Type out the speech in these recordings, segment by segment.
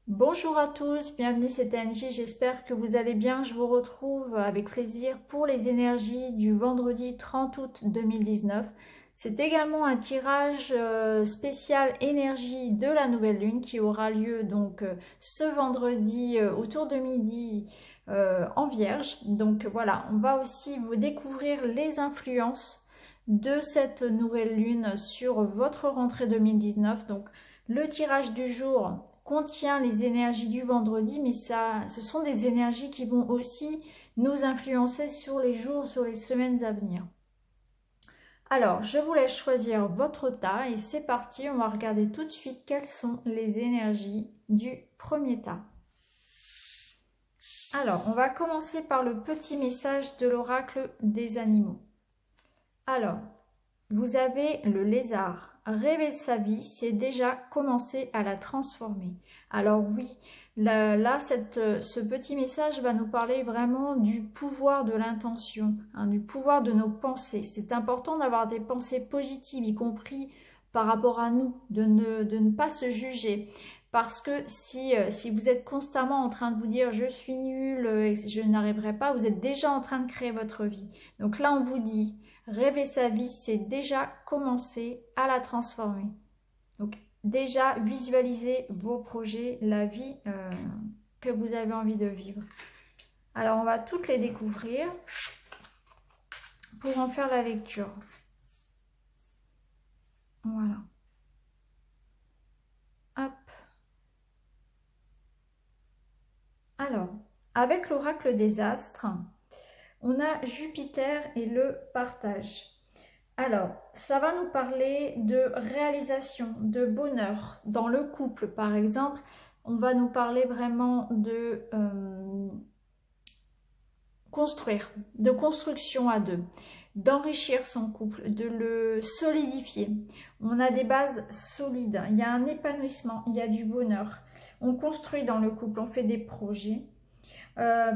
Bonjour à tous, bienvenue, c'est Angie, j'espère que vous allez bien. Je vous retrouve avec plaisir pour les énergies du vendredi 30 août 2019. C'est également un tirage spécial énergie de la nouvelle lune qui aura lieu donc ce vendredi autour de midi en Vierge. Donc voilà, on va aussi vous découvrir les influences de cette nouvelle lune sur votre rentrée 2019. Donc le tirage du jour contient les énergies du vendredi, mais ce sont des énergies qui vont aussi nous influencer sur les jours, sur les semaines à venir. Alors, je vous laisse choisir votre tas et c'est parti, on va regarder tout de suite quelles sont les énergies du premier tas. Alors, on va commencer par le petit message de l'oracle des animaux. Alors, vous avez le lézard. Rêver sa vie, c'est déjà commencer à la transformer. Alors oui, là ce petit message va nous parler vraiment du pouvoir de l'intention, du pouvoir de nos pensées. C'est important d'avoir des pensées positives, y compris par rapport à nous, de ne pas se juger. Parce que si vous êtes constamment en train de vous dire je suis nul, je n'arriverai pas, vous êtes déjà en train de créer votre vie. Donc là, on vous dit rêver sa vie, c'est déjà commencer à la transformer. Donc déjà visualiser vos projets, la vie que vous avez envie de vivre. Alors on va toutes les découvrir pour en faire la lecture. Voilà. Hop. Alors, avec l'oracle des astres, on a Jupiter et le partage. Alors, ça va nous parler de réalisation, de bonheur. Dans le couple, par exemple, on va nous parler vraiment de construire, de construction à deux, d'enrichir son couple, de le solidifier. On a des bases solides, il y a un épanouissement, il y a du bonheur. On construit dans le couple, on fait des projets.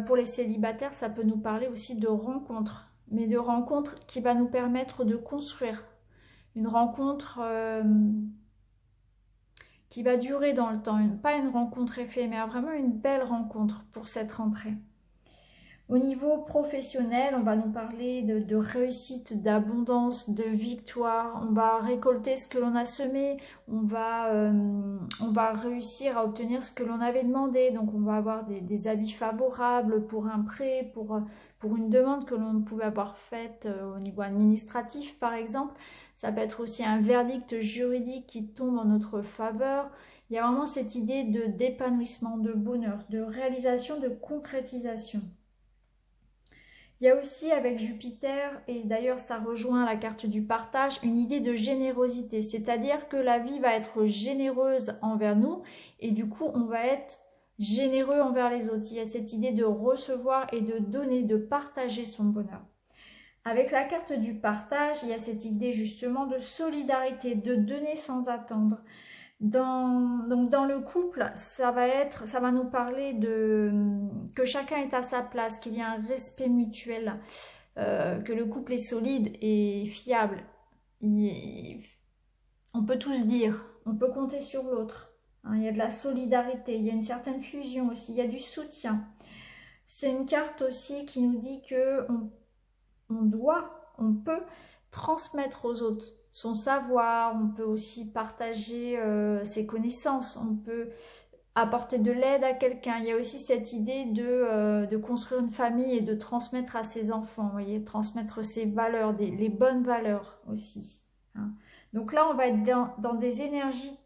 Pour les célibataires, ça peut nous parler aussi de rencontres, mais de rencontres qui va nous permettre de construire. Une rencontre qui va durer dans le temps, pas une rencontre éphémère, vraiment une belle rencontre pour cette rentrée. Au niveau professionnel, on va nous parler de réussite, d'abondance, de victoire. On va récolter ce que l'on a semé. On va réussir à obtenir ce que l'on avait demandé. Donc on va avoir des avis favorables pour un prêt, pour une demande que l'on pouvait avoir faite au niveau administratif par exemple. Ça peut être aussi un verdict juridique qui tombe en notre faveur. Il y a vraiment cette idée d'épanouissement, de bonheur, de réalisation, de concrétisation. Il y a aussi avec Jupiter, et d'ailleurs ça rejoint la carte du partage, une idée de générosité. C'est-à-dire que la vie va être généreuse envers nous et du coup on va être généreux envers les autres. Il y a cette idée de recevoir et de donner, de partager son bonheur. Avec la carte du partage, il y a cette idée justement de solidarité, de donner sans attendre. Donc dans le couple, ça va nous parler que chacun est à sa place, qu'il y a un respect mutuel, que le couple est solide et fiable. On peut tous dire, on peut compter sur l'autre. Il y a de la solidarité, il y a une certaine fusion aussi, il y a du soutien. C'est une carte aussi qui nous dit que on peut transmettre aux autres son savoir, on peut aussi partager ses connaissances, on peut apporter de l'aide à quelqu'un. Il y a aussi cette idée de construire une famille et de transmettre à ses enfants, vous voyez, transmettre ses valeurs, les bonnes valeurs aussi. Donc là, on va être dans des énergies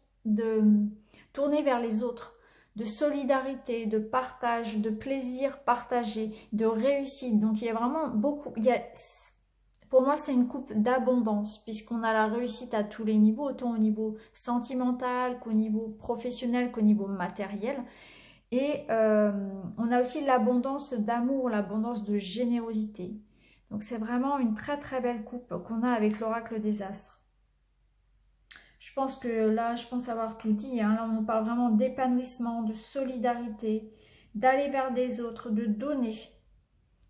tournées vers les autres, de solidarité, de partage, de plaisir partagé, de réussite. Donc il y a vraiment beaucoup... Pour moi, c'est une coupe d'abondance, puisqu'on a la réussite à tous les niveaux, autant au niveau sentimental qu'au niveau professionnel, qu'au niveau matériel. Et on a aussi l'abondance d'amour, l'abondance de générosité. Donc c'est vraiment une très très belle coupe qu'on a avec l'oracle des astres. Je pense que là, je pense avoir tout dit. Là, on nous parle vraiment d'épanouissement, de solidarité, d'aller vers des autres, de donner,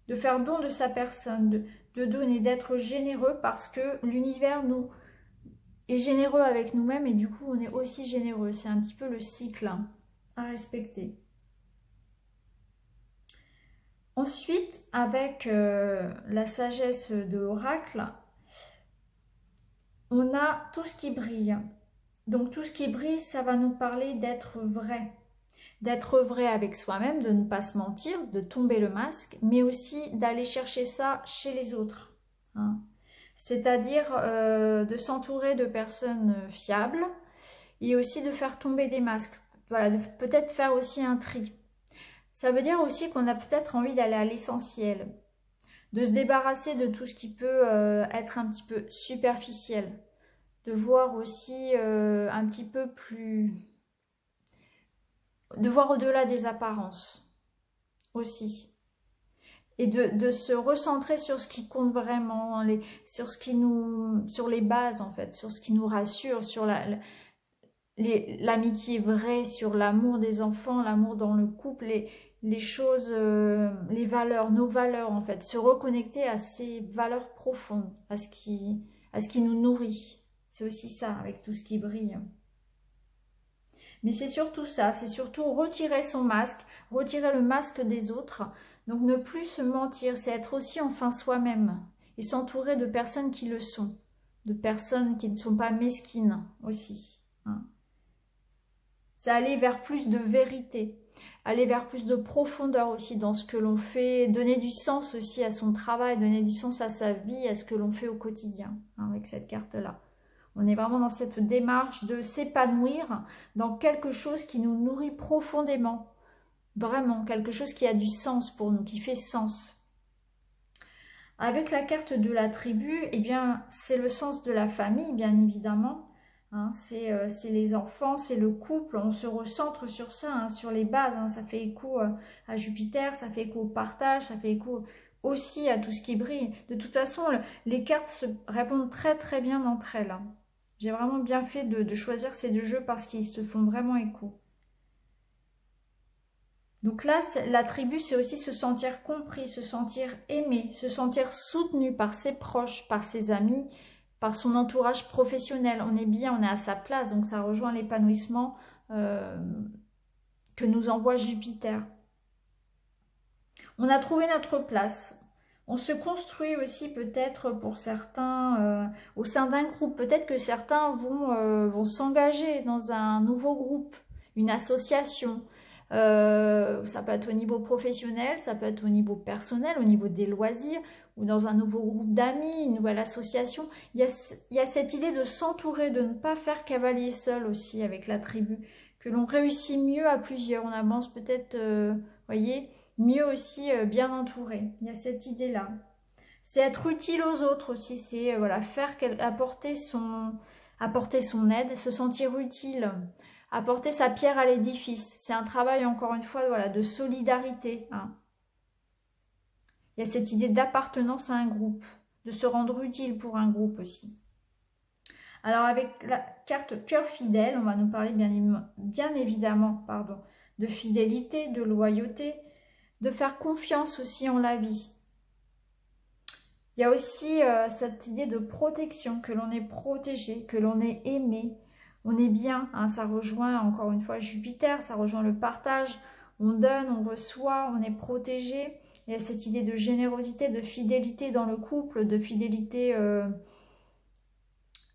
de faire don de sa personne, de donner, d'être généreux parce que l'univers nous est généreux avec nous-mêmes et du coup on est aussi généreux. C'est un petit peu le cycle. à respecter. Ensuite, avec la sagesse de l'oracle, on a tout ce qui brille. Donc tout ce qui brille, ça va nous parler d'être vrai. D'être vrai avec soi-même, de ne pas se mentir, de tomber le masque, mais aussi d'aller chercher ça chez les autres. Hein. C'est-à-dire de s'entourer de personnes fiables et aussi de faire tomber des masques. Voilà, de peut-être faire aussi un tri. Ça veut dire aussi qu'on a peut-être envie d'aller à l'essentiel, de se débarrasser de tout ce qui peut être un petit peu superficiel, de voir aussi un petit peu plus... de voir au-delà des apparences aussi. Et de se recentrer sur ce qui compte vraiment, sur ce qui nous, sur les bases en fait, sur ce qui nous rassure, sur l'amitié vraie, sur l'amour des enfants, l'amour dans le couple, les choses, les valeurs, nos valeurs en fait, se reconnecter à ces valeurs profondes, à ce qui nous nourrit. C'est aussi ça avec tout ce qui brille. Mais c'est surtout ça, c'est surtout retirer son masque, retirer le masque des autres. Donc ne plus se mentir, c'est être aussi enfin soi-même et s'entourer de personnes qui le sont, de personnes qui ne sont pas mesquines aussi. Hein. C'est aller vers plus de vérité, aller vers plus de profondeur aussi dans ce que l'on fait, donner du sens aussi à son travail, donner du sens à sa vie, à ce que l'on fait au quotidien, hein, avec cette carte-là. On est vraiment dans cette démarche de s'épanouir dans quelque chose qui nous nourrit profondément. Vraiment, quelque chose qui a du sens pour nous, qui fait sens. Avec la carte de la tribu, eh bien, c'est le sens de la famille, bien évidemment. Hein, c'est les enfants, c'est le couple. On se recentre sur ça, hein, sur les bases. Hein, ça fait écho à Jupiter, ça fait écho au partage, ça fait écho aussi à tout ce qui brille. De toute façon, les cartes se répondent très très bien entre elles. Hein. J'ai vraiment bien fait de choisir ces deux jeux parce qu'ils se font vraiment écho. Donc là, la tribu, c'est aussi se sentir compris, se sentir aimé, se sentir soutenu par ses proches, par ses amis, par son entourage professionnel. On est bien, on est à sa place, donc ça rejoint l'épanouissement que nous envoie Jupiter. On a trouvé notre place. On se construit aussi peut-être pour certains au sein d'un groupe. Peut-être que certains vont s'engager dans un nouveau groupe, une association. Ça peut être au niveau professionnel, ça peut être au niveau personnel, au niveau des loisirs, ou dans un nouveau groupe d'amis, une nouvelle association. Il y a cette idée de s'entourer, de ne pas faire cavalier seul aussi avec la tribu, que l'on réussit mieux à plusieurs. On avance peut-être, voyez, mieux aussi bien entouré. Il y a cette idée-là. C'est être utile aux autres aussi, c'est voilà, apporter son aide, se sentir utile, apporter sa pierre à l'édifice. C'est un travail, encore une fois, voilà, de solidarité. Hein. Il y a cette idée d'appartenance à un groupe, de se rendre utile pour un groupe aussi. Alors avec la carte cœur fidèle, on va nous parler bien évidemment de fidélité, de loyauté, de faire confiance aussi en la vie. Il y a aussi cette idée de protection, que l'on est protégé, que l'on est aimé, on est bien, hein, ça rejoint encore une fois Jupiter, ça rejoint le partage, on donne, on reçoit, on est protégé. Il y a cette idée de générosité, de fidélité dans le couple, de fidélité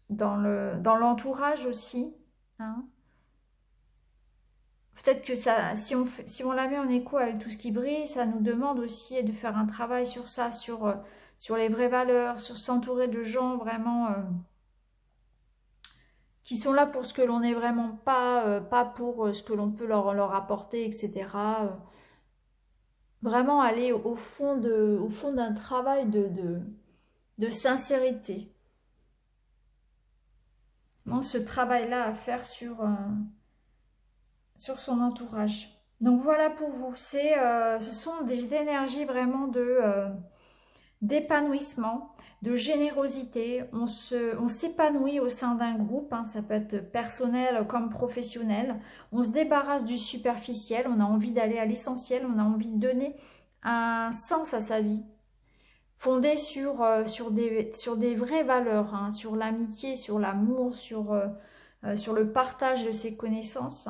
dans l'entourage aussi. Hein. Peut-être que ça, si on la met en écho avec tout ce qui brille, ça nous demande aussi de faire un travail sur ça, sur les vraies valeurs, sur s'entourer de gens vraiment qui sont là pour ce que l'on n'est vraiment pas pour ce que l'on peut leur apporter, etc. Vraiment aller au fond d'un travail de sincérité. Donc, ce travail-là à faire sur son entourage. Donc voilà pour vous, ce sont des énergies vraiment d'épanouissement, de générosité. On s'épanouit au sein d'un groupe, hein, ça peut être personnel comme professionnel. On se débarrasse du superficiel, on a envie d'aller à l'essentiel, on a envie de donner un sens à sa vie, fondé sur des vraies valeurs, hein, sur l'amitié, sur l'amour, sur sur le partage de ses connaissances.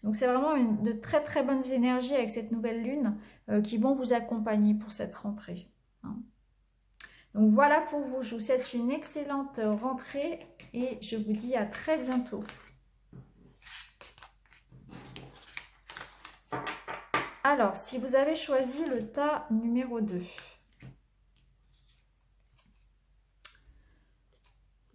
Donc c'est vraiment de très très bonnes énergies avec cette nouvelle lune qui vont vous accompagner pour cette rentrée. Donc voilà pour vous, je vous souhaite une excellente rentrée et je vous dis à très bientôt. Alors, si vous avez choisi le tas numéro 2,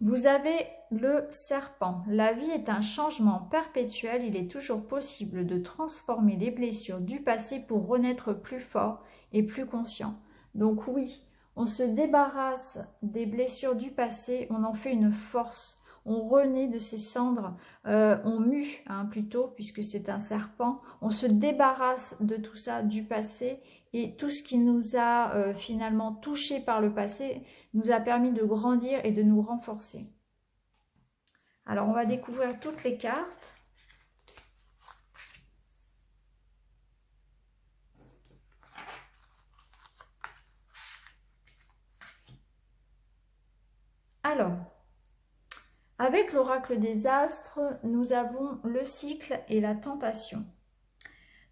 vous avez le serpent. La vie est un changement perpétuel. Il est toujours possible de transformer les blessures du passé pour renaître plus fort et plus conscient. Donc oui, on se débarrasse des blessures du passé, on en fait une force. On renaît de ses cendres, on mue plutôt, puisque c'est un serpent. On se débarrasse de tout ça, du passé, et tout ce qui nous a finalement touché par le passé nous a permis de grandir et de nous renforcer. Alors, on va découvrir toutes les cartes. Alors, avec l'oracle des astres, nous avons le cycle et la tentation.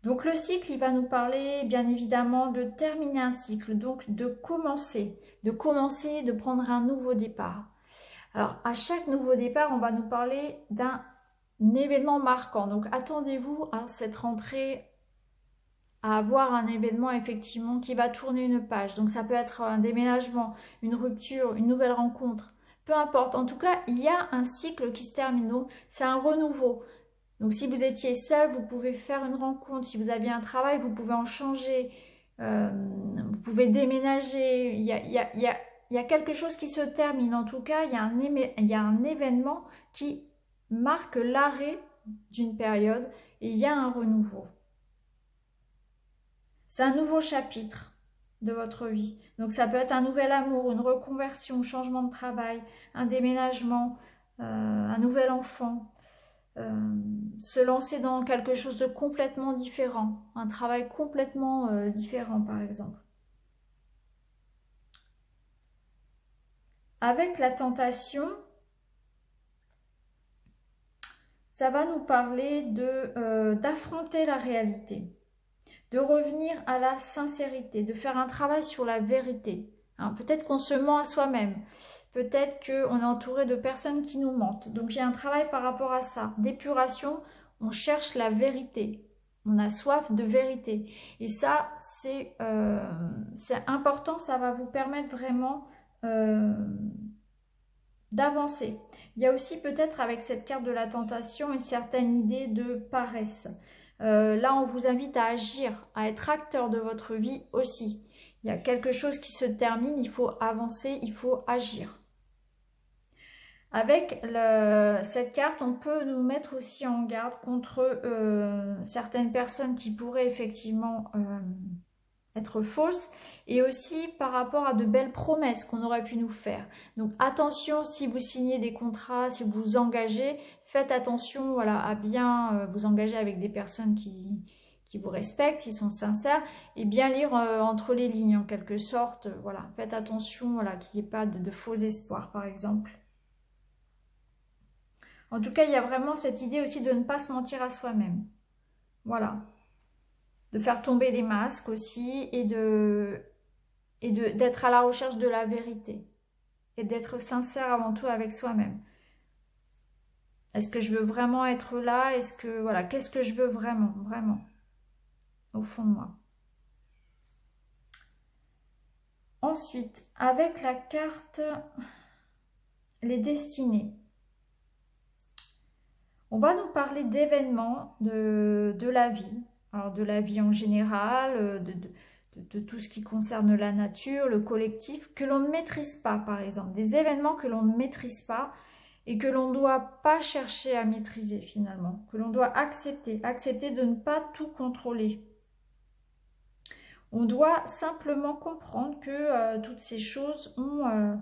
Donc le cycle, il va nous parler bien évidemment de terminer un cycle, donc de commencer, de prendre un nouveau départ. Alors à chaque nouveau départ, on va nous parler d'un événement marquant. Donc attendez-vous à cette rentrée à avoir un événement effectivement qui va tourner une page. Donc ça peut être un déménagement, une rupture, une nouvelle rencontre. Peu importe, en tout cas, il y a un cycle qui se termine, donc c'est un renouveau. Donc si vous étiez seul, vous pouvez faire une rencontre. Si vous aviez un travail, vous pouvez en changer. Vous pouvez déménager. Il y a quelque chose qui se termine. En tout cas, il y a un événement qui marque l'arrêt d'une période et il y a un renouveau. C'est un nouveau chapitre de votre vie. Donc ça peut être un nouvel amour, une reconversion, changement de travail, un déménagement, un nouvel enfant. Se lancer dans quelque chose de complètement différent, un travail complètement différent par exemple. Avec la tentation, ça va nous parler d'affronter la réalité, de revenir à la sincérité, de faire un travail sur la vérité. Hein, peut-être qu'on se ment à soi-même. Peut-être qu'on est entouré de personnes qui nous mentent. Donc j'ai un travail par rapport à ça. D'épuration, on cherche la vérité. On a soif de vérité. Et ça, c'est important. Ça va vous permettre vraiment d'avancer. Il y a aussi peut-être avec cette carte de la tentation une certaine idée de paresse. Là, on vous invite à agir, à être acteur de votre vie aussi. Il y a quelque chose qui se termine, il faut avancer, il faut agir. Avec cette carte, on peut nous mettre aussi en garde contre certaines personnes qui pourraient effectivement être fausses et aussi par rapport à de belles promesses qu'on aurait pu nous faire. Donc attention, si vous signez des contrats, si vous vous engagez, faites attention voilà, à bien vous engager avec des personnes qui vous respectent, qui sont sincères, et bien lire entre les lignes en quelque sorte. Voilà, faites attention voilà, qu'il n'y ait pas de faux espoirs par exemple. En tout cas, il y a vraiment cette idée aussi de ne pas se mentir à soi-même. Voilà. De faire tomber les masques aussi et d'être à la recherche de la vérité. Et d'être sincère avant tout avec soi-même. Est-ce que je veux vraiment être là? Est-ce que, voilà, qu'est-ce que je veux vraiment, vraiment, au fond de moi? Ensuite, avec la carte les destinées. On va nous parler d'événements de la vie, alors de la vie en général, de tout ce qui concerne la nature, le collectif, que l'on ne maîtrise pas par exemple, des événements que l'on ne maîtrise pas et que l'on ne doit pas chercher à maîtriser finalement, que l'on doit accepter de ne pas tout contrôler. On doit simplement comprendre que toutes ces choses ont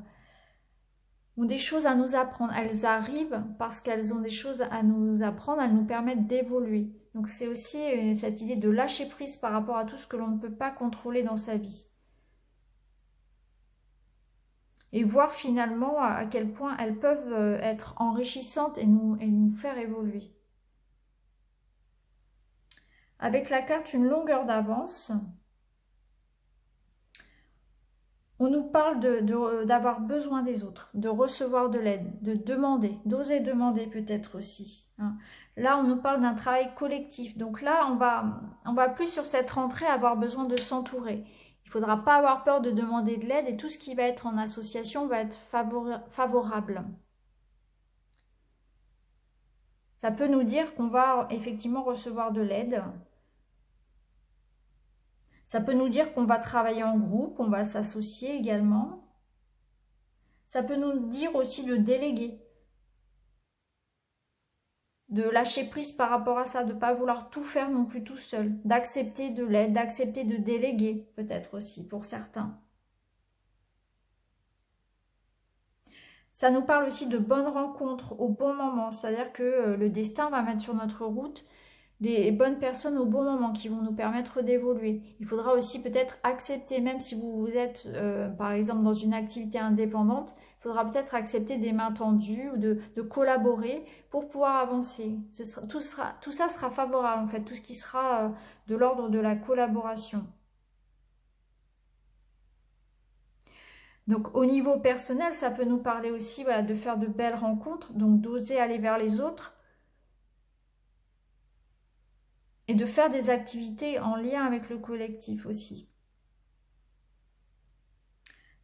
des choses à nous apprendre. Elles arrivent parce qu'elles ont des choses à nous apprendre, elles nous permettent d'évoluer. Donc c'est aussi cette idée de lâcher prise par rapport à tout ce que l'on ne peut pas contrôler dans sa vie. et voir finalement à quel point elles peuvent être enrichissantes et nous faire évoluer. Avec la carte une longueur d'avance, on nous parle d'avoir besoin des autres, de recevoir de l'aide, de demander, d'oser demander peut-être aussi. Hein. Là, on nous parle d'un travail collectif. Donc là, on va plus sur cette rentrée avoir besoin de s'entourer. Il ne faudra pas avoir peur de demander de l'aide et tout ce qui va être en association va être favorable. Ça peut nous dire qu'on va effectivement recevoir de l'aide. Ça peut nous dire qu'on va travailler en groupe, on va s'associer également. Ça peut nous dire aussi de déléguer, de lâcher prise par rapport à ça, de ne pas vouloir tout faire non plus tout seul, d'accepter de l'aide, d'accepter de déléguer peut-être aussi pour certains. Ça nous parle aussi de bonnes rencontres au bon moment, c'est-à-dire que le destin va mettre sur notre route des bonnes personnes au bon moment qui vont nous permettre d'évoluer. Il faudra aussi peut-être accepter, même si vous êtes par exemple dans une activité indépendante, il faudra peut-être accepter des mains tendues ou de collaborer pour pouvoir avancer. Tout ça sera favorable en fait, tout ce qui sera de l'ordre de la collaboration. Donc au niveau personnel, ça peut nous parler aussi voilà, de faire de belles rencontres, donc d'oser aller vers les autres, et de faire des activités en lien avec le collectif aussi.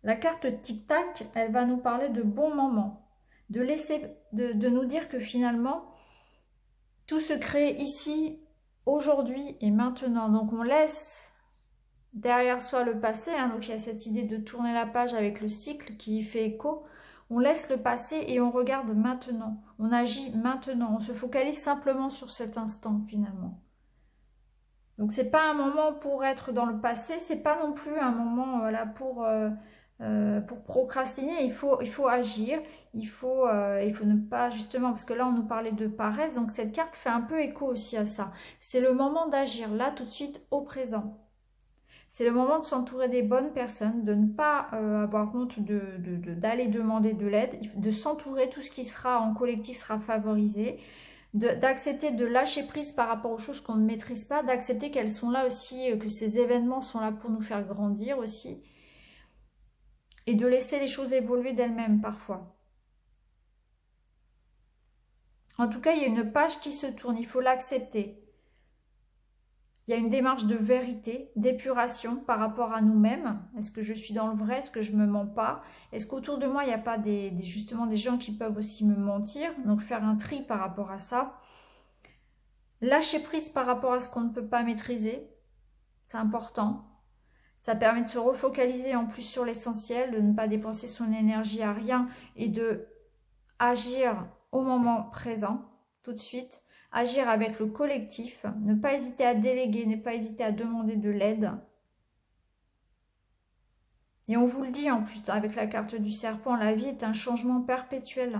La carte tic-tac, elle va nous parler de bons moments, de nous dire que finalement, tout se crée ici, aujourd'hui et maintenant. Donc on laisse derrière soi le passé, hein, donc il y a cette idée de tourner la page avec le cycle qui fait écho. On laisse le passé et on regarde maintenant. On agit maintenant, on se focalise simplement sur cet instant finalement. Donc c'est pas un moment pour être dans le passé, c'est pas non plus un moment voilà, pour procrastiner. Il faut agir, il faut ne pas justement, parce que là on nous parlait de paresse, donc cette carte fait un peu écho aussi à ça. C'est le moment d'agir là tout de suite au présent. C'est le moment de s'entourer des bonnes personnes, de ne pas avoir honte d'aller demander de l'aide, de s'entourer, tout ce qui sera en collectif sera favorisé. D'accepter de lâcher prise par rapport aux choses qu'on ne maîtrise pas, d'accepter qu'elles sont là aussi, que ces événements sont là pour nous faire grandir aussi, et de laisser les choses évoluer d'elles-mêmes parfois. En tout cas, il y a une page qui se tourne, il faut l'accepter. Il y a une démarche de vérité, d'épuration par rapport à nous-mêmes. Est-ce que je suis dans le vrai? Est-ce que je ne me mens pas? Est-ce qu'autour de moi, il n'y a pas justement des gens qui peuvent aussi me mentir? Donc faire un tri par rapport à ça. Lâcher prise par rapport à ce qu'on ne peut pas maîtriser. C'est important. Ça permet de se refocaliser en plus sur l'essentiel, de ne pas dépenser son énergie à rien et de agir au moment présent, tout de suite. Agir avec le collectif, ne pas hésiter à déléguer, ne pas hésiter à demander de l'aide. Et on vous le dit en plus avec la carte du serpent, la vie est un changement perpétuel.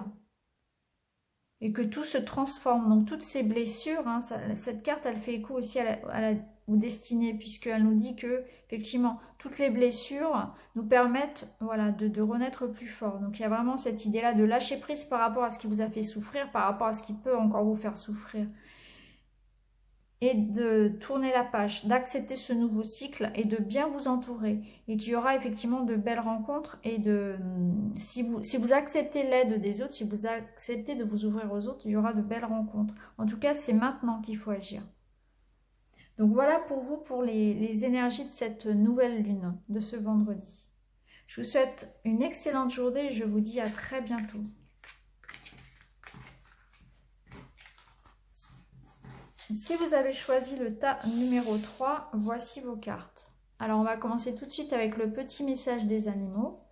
Et que tout se transforme. Donc toutes ces blessures, hein, cette carte elle fait écho aussi aux destinées, puisqu'elle nous dit que effectivement toutes les blessures nous permettent voilà, de renaître plus fort. Donc il y a vraiment cette idée-là de lâcher prise par rapport à ce qui vous a fait souffrir, par rapport à ce qui peut encore vous faire souffrir. Et de tourner la page, d'accepter ce nouveau cycle et de bien vous entourer. Et qu'il y aura effectivement de belles rencontres et si vous acceptez l'aide des autres, si vous acceptez de vous ouvrir aux autres, il y aura de belles rencontres. En tout cas, c'est maintenant qu'il faut agir. Donc voilà pour vous, pour les énergies de cette nouvelle lune, de ce vendredi. Je vous souhaite une excellente journée et je vous dis à très bientôt. Si vous avez choisi le tas numéro 3, voici vos cartes. Alors on va commencer tout de suite avec le petit message des animaux.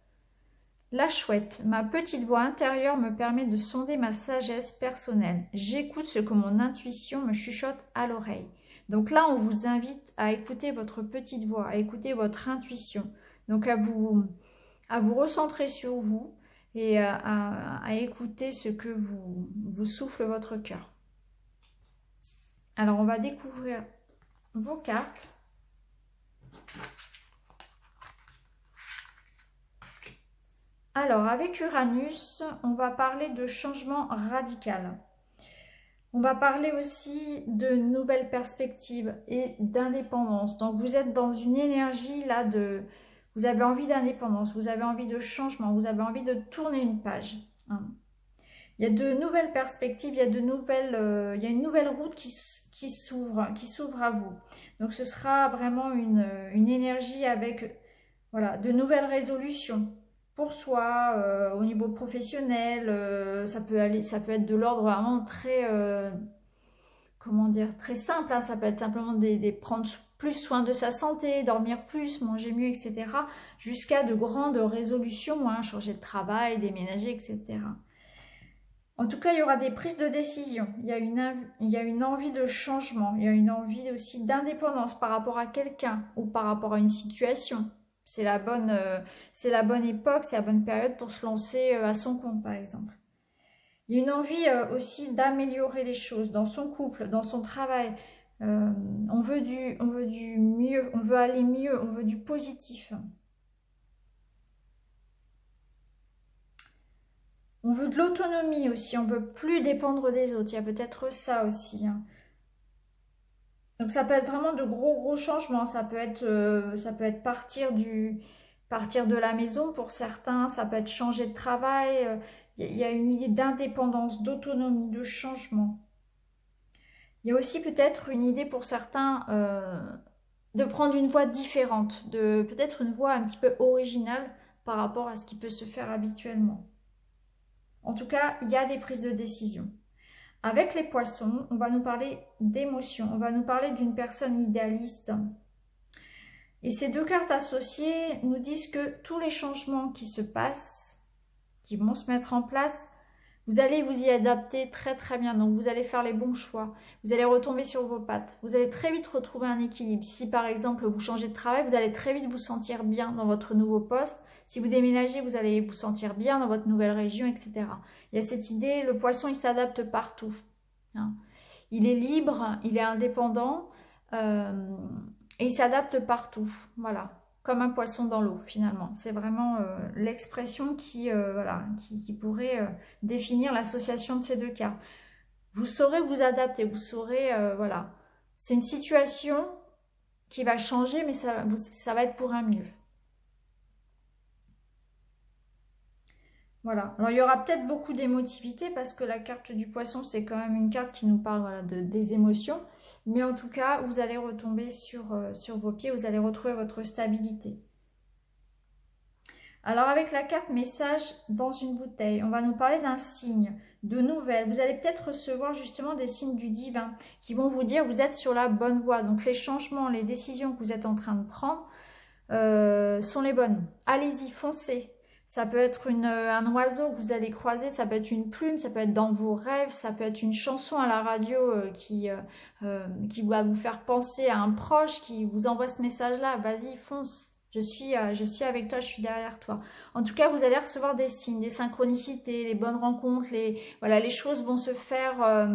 La chouette, ma petite voix intérieure me permet de sonder ma sagesse personnelle. J'écoute ce que mon intuition me chuchote à l'oreille. Donc là, on vous invite à écouter votre petite voix, à écouter votre intuition. Donc à vous recentrer sur vous et à écouter ce que vous souffle votre cœur. Alors, on va découvrir vos cartes. Alors, avec Uranus, on va parler de changement radical. On va parler aussi de nouvelles perspectives et d'indépendance. Donc, vous êtes dans une énergie là de... Vous avez envie d'indépendance, vous avez envie de changement, vous avez envie de tourner une page. Hein. Il y a de nouvelles perspectives, il y a il y a une nouvelle route qui s'ouvre à vous. Donc, ce sera vraiment une énergie avec voilà, de nouvelles résolutions pour soi, au niveau professionnel, ça peut être de l'ordre vraiment très, comment dire, très simple, hein. Ça peut être simplement prendre plus soin de sa santé, dormir plus, manger mieux, etc. Jusqu'à de grandes résolutions, hein, changer de travail, déménager, etc. En tout cas, il y aura des prises de décision, il y a une envie de changement, il y a une envie aussi d'indépendance par rapport à quelqu'un ou par rapport à une situation. C'est la bonne époque, c'est la bonne période pour se lancer à son compte, par exemple. Il y a une envie aussi d'améliorer les choses dans son couple, dans son travail. On veut du mieux, on veut aller mieux, on veut du positif. On veut de l'autonomie aussi, on veut plus dépendre des autres. Il y a peut-être ça aussi. Hein. Donc ça peut être vraiment de gros changements. Ça peut être partir de la maison pour certains. Ça peut être changer de travail. Il y a une idée d'indépendance, d'autonomie, de changement. Il y a aussi peut-être une idée pour certains de prendre une voie différente, de peut-être une voie un petit peu originale par rapport à ce qui peut se faire habituellement. En tout cas, il y a des prises de décision. Avec les poissons, on va nous parler d'émotion, on va nous parler d'une personne idéaliste. Et ces deux cartes associées nous disent que tous les changements qui se passent, qui vont se mettre en place, vous allez vous y adapter très bien. Donc vous allez faire les bons choix, vous allez retomber sur vos pattes, vous allez très vite retrouver un équilibre. Si par exemple vous changez de travail, vous allez très vite vous sentir bien dans votre nouveau poste. Si vous déménagez, vous allez vous sentir bien dans votre nouvelle région, etc. Il y a cette idée, le poisson, il s'adapte partout. Hein. Il est libre, il est indépendant et il s'adapte partout. Voilà, comme un poisson dans l'eau, finalement. C'est vraiment l'expression voilà, qui pourrait définir l'association de ces deux cartes. Vous saurez vous adapter, vous saurez, voilà. C'est une situation qui va changer, mais ça va être pour un mieux. Voilà. Alors, il y aura peut-être beaucoup d'émotivité parce que la carte du poisson, c'est quand même une carte qui nous parle voilà, des émotions. Mais en tout cas, vous allez retomber sur vos pieds, vous allez retrouver votre stabilité. Alors, avec la carte message dans une bouteille, on va nous parler d'un signe, de nouvelles. Vous allez peut-être recevoir justement des signes du divin qui vont vous dire vous êtes sur la bonne voie. Donc, les changements, les décisions que vous êtes en train de prendre sont les bonnes. Allez-y, foncez. Ça peut être un oiseau que vous allez croiser, ça peut être une plume, ça peut être dans vos rêves, ça peut être une chanson à la radio qui va vous faire penser à un proche qui vous envoie ce message-là. Vas-y, fonce, je suis avec toi, je suis derrière toi. En tout cas, vous allez recevoir des signes, des synchronicités, les bonnes rencontres, voilà, les choses vont se faire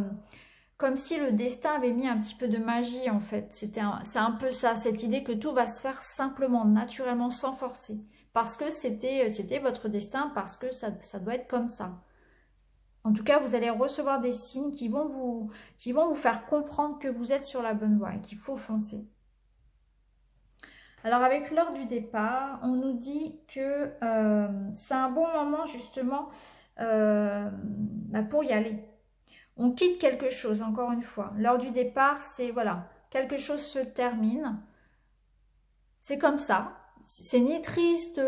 comme si le destin avait mis un petit peu de magie en fait. C'est un peu ça, cette idée que tout va se faire simplement, naturellement, sans forcer. Parce que c'était votre destin, parce que ça doit être comme ça. En tout cas, vous allez recevoir des signes qui vont vous faire comprendre que vous êtes sur la bonne voie et qu'il faut foncer. Alors avec l'heure du départ, on nous dit que c'est un bon moment justement pour y aller. On quitte quelque chose, encore une fois. L'heure du départ, c'est voilà, quelque chose se termine. C'est comme ça. C'est ni triste,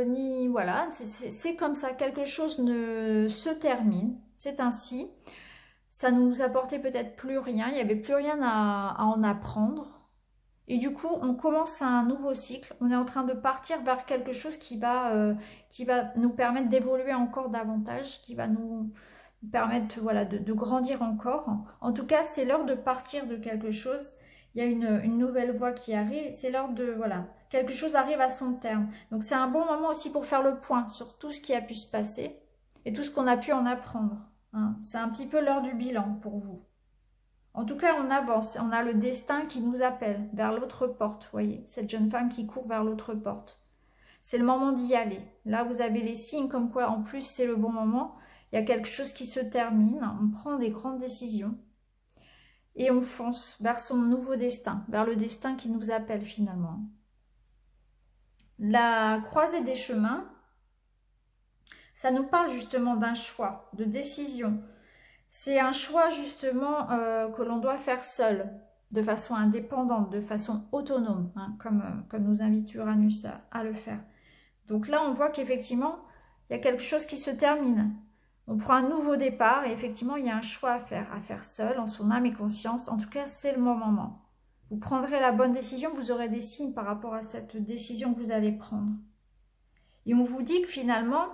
ni voilà. C'est comme ça. Quelque chose ne se termine. C'est ainsi. Ça ne nous apportait peut-être plus rien. Il n'y avait plus rien à en apprendre. Et du coup, on commence un nouveau cycle. On est en train de partir vers quelque chose qui va nous permettre d'évoluer encore davantage, qui va nous permettre voilà, de grandir encore. En tout cas, c'est l'heure de partir de quelque chose. Il y a une nouvelle voie qui arrive. C'est l'heure de, voilà, quelque chose arrive à son terme. Donc, c'est un bon moment aussi pour faire le point sur tout ce qui a pu se passer et tout ce qu'on a pu en apprendre. Hein. C'est un petit peu l'heure du bilan pour vous. En tout cas, on avance. On a le destin qui nous appelle vers l'autre porte. Vous voyez, cette jeune femme qui court vers l'autre porte. C'est le moment d'y aller. Là, vous avez les signes comme quoi, en plus, c'est le bon moment. Il y a quelque chose qui se termine. On prend des grandes décisions. Et on fonce vers son nouveau destin, vers le destin qui nous appelle finalement. La croisée des chemins, ça nous parle justement d'un choix, de décision. C'est un choix justement que l'on doit faire seul, de façon indépendante, de façon autonome, hein, comme nous invite Uranus à le faire. Donc là, on voit qu'effectivement, il y a quelque chose qui se termine. On prend un nouveau départ et effectivement, il y a un choix à faire seul, en son âme et conscience. En tout cas, c'est le bon moment. Vous prendrez la bonne décision, vous aurez des signes par rapport à cette décision que vous allez prendre. Et on vous dit que finalement,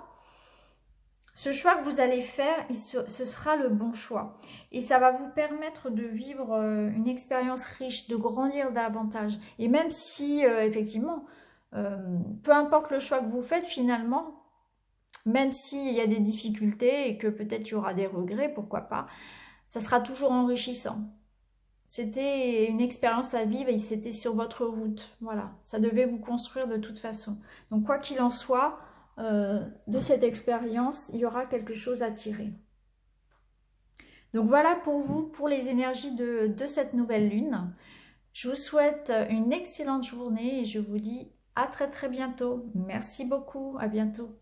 ce choix que vous allez faire, ce sera le bon choix. Et ça va vous permettre de vivre une expérience riche, de grandir davantage. Et même si, effectivement, peu importe le choix que vous faites, finalement, même s'il y a des difficultés et que peut-être il y aura des regrets, pourquoi pas, ça sera toujours enrichissant. C'était une expérience à vivre et c'était sur votre route. Voilà, ça devait vous construire de toute façon. Donc quoi qu'il en soit, de cette expérience, il y aura quelque chose à tirer. Donc voilà pour vous, pour les énergies de cette nouvelle lune. Je vous souhaite une excellente journée et je vous dis à très très bientôt. Merci beaucoup, à bientôt.